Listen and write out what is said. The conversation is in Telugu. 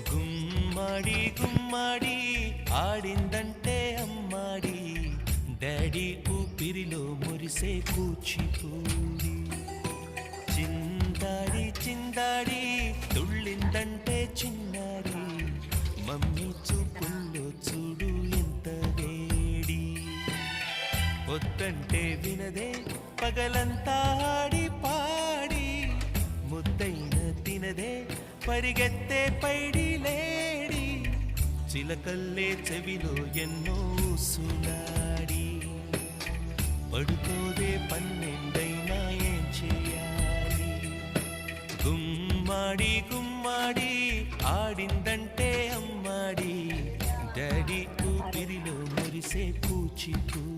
గుమ్మడి గుమ్మడి ఆడిందంటే అమ్మాడి డాడీ ఊపిరిలో మురిసే కూచిపూడి చిందాడి చిందాడి తుళ్ళిందంటే చిన్నారి మమ్మీ చూపుల్లో చూడు ఎంత వేడి వద్దంటే వినదే పగలంతా ఆడి పాడి ముద్దైన తినదే పరిగెత్తే పైడి లేడి చిలకల్లే చెవిలో ఎన్నో సునాడి పడుకోదే పన్నెండైనా ఏం చేయాలి గుమ్మాడి గుమ్మాడి ఆడిందంటే అమ్మాడి డాడీ ఊపిరిలో మురిసే కూచిపూడి